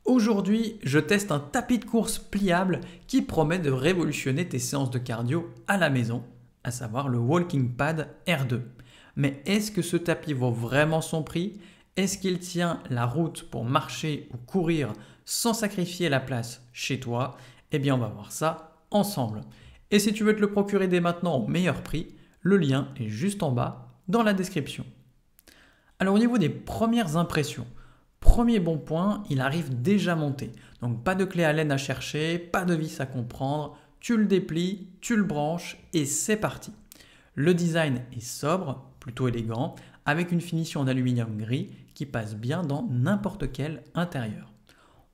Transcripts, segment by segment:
Aujourd'hui, je teste un tapis de course pliable qui promet de révolutionner tes séances de cardio à la maison, à savoir le Walking Pad R2. Mais est-ce que ce tapis vaut vraiment son prix? Est-ce qu'il tient la route pour marcher ou courir sans sacrifier la place chez toi? Eh bien, on va voir ça ensemble. Et si tu veux te le procurer dès maintenant au meilleur prix, le lien est juste en bas dans la description. Alors au niveau des premières impressions, premier bon point, il arrive déjà monté. Donc pas de clé à laine à chercher, pas de vis à comprendre, tu le déplies, tu le branches et c'est parti. Le design est sobre, plutôt élégant, avec une finition en aluminium gris qui passe bien dans n'importe quel intérieur.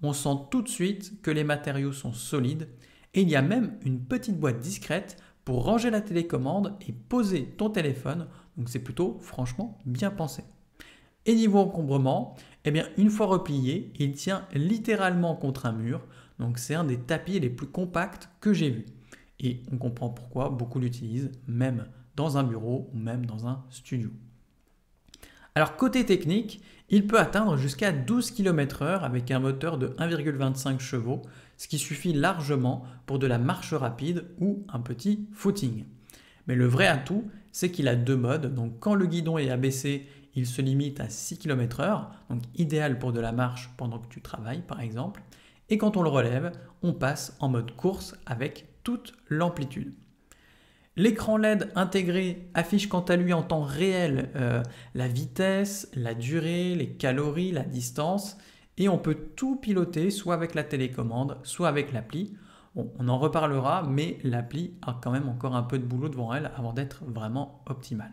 On sent tout de suite que les matériaux sont solides et il y a même une petite boîte discrète pour ranger la télécommande et poser ton téléphone, donc c'est plutôt franchement bien pensé. Et niveau encombrement, eh bien, une fois replié, il tient littéralement contre un mur, donc c'est un des tapis les plus compacts que j'ai vu. Et on comprend pourquoi beaucoup l'utilisent, même dans un bureau ou même dans un studio. Alors côté technique, il peut atteindre jusqu'à 12 km/h avec un moteur de 1,25 chevaux, ce qui suffit largement pour de la marche rapide ou un petit footing. Mais le vrai atout, c'est qu'il a deux modes, donc quand le guidon est abaissé, il se limite à 6 km/h, donc idéal pour de la marche pendant que tu travailles par exemple. Et quand on le relève, on passe en mode course avec toute l'amplitude. L'écran LED intégré affiche quant à lui en temps réel la vitesse, la durée, les calories, la distance. Et on peut tout piloter soit avec la télécommande, soit avec l'appli. Bon, on en reparlera, mais l'appli a quand même encore un peu de boulot devant elle avant d'être vraiment optimale.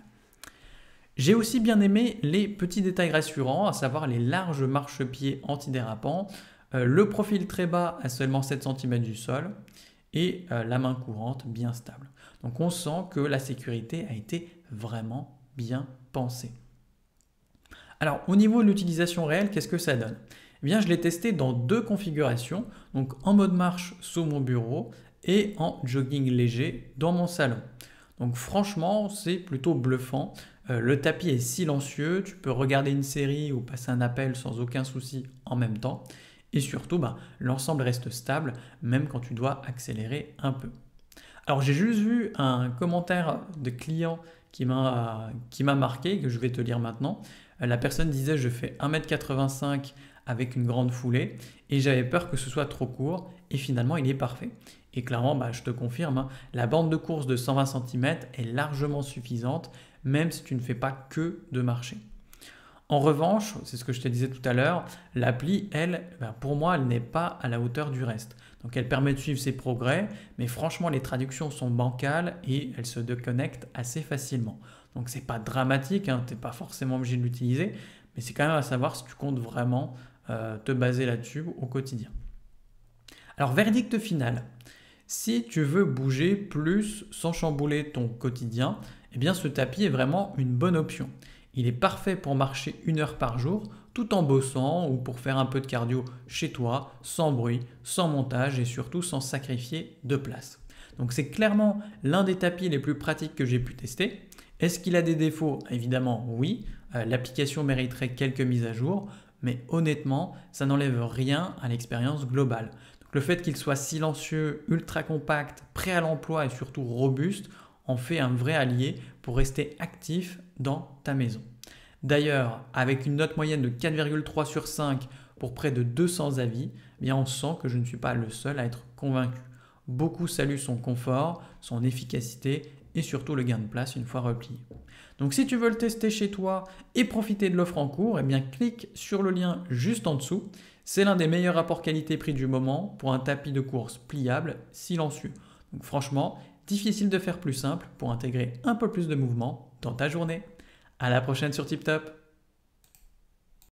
J'ai aussi bien aimé les petits détails rassurants, à savoir les larges marchepieds antidérapants, le profil très bas à seulement 7 cm du sol et la main courante bien stable. Donc on sent que la sécurité a été vraiment bien pensée. Alors au niveau de l'utilisation réelle, qu'est-ce que ça donne? Eh bien, je l'ai testé dans deux configurations, donc en mode marche sous mon bureau et en jogging léger dans mon salon. Donc franchement, c'est plutôt bluffant. Le tapis est silencieux, tu peux regarder une série ou passer un appel sans aucun souci en même temps. Et surtout, l'ensemble reste stable, même quand tu dois accélérer un peu. Alors j'ai juste vu un commentaire de client qui m'a marqué, que je vais te lire maintenant. La personne disait: je fais 1,85 m avec une grande foulée et j'avais peur que ce soit trop court et finalement il est parfait. Et clairement, je te confirme, la bande de course de 120 cm est largement suffisante, même si tu ne fais pas que de marcher. En revanche, c'est ce que je te disais tout à l'heure, l'appli, elle, pour moi, elle n'est pas à la hauteur du reste. Donc elle permet de suivre ses progrès, mais franchement, les traductions sont bancales et elles se déconnectent assez facilement. Donc c'est pas dramatique, tu n'es pas forcément obligé de l'utiliser, mais c'est quand même à savoir si tu comptes vraiment te baser là-dessus au quotidien. Alors verdict final. Si tu veux bouger plus sans chambouler ton quotidien, eh bien ce tapis est vraiment une bonne option. Il est parfait pour marcher 1 heure par jour tout en bossant ou pour faire un peu de cardio chez toi, sans bruit, sans montage et surtout sans sacrifier de place. Donc c'est clairement l'un des tapis les plus pratiques que j'ai pu tester. Est-ce qu'il a des défauts? Évidemment oui, l'application mériterait quelques mises à jour, mais honnêtement ça n'enlève rien à l'expérience globale. Le fait qu'il soit silencieux, ultra compact, prêt à l'emploi et surtout robuste en fait un vrai allié pour rester actif dans ta maison. D'ailleurs, avec une note moyenne de 4,3 sur 5 pour près de 200 avis, eh bien on sent que je ne suis pas le seul à être convaincu. Beaucoup saluent son confort, son efficacité et surtout le gain de place une fois replié. Donc si tu veux le tester chez toi et profiter de l'offre en cours, eh bien clique sur le lien juste en dessous. C'est l'un des meilleurs rapports qualité-prix du moment pour un tapis de course pliable, silencieux. Donc franchement, difficile de faire plus simple pour intégrer un peu plus de mouvement dans ta journée. À la prochaine sur TipTop.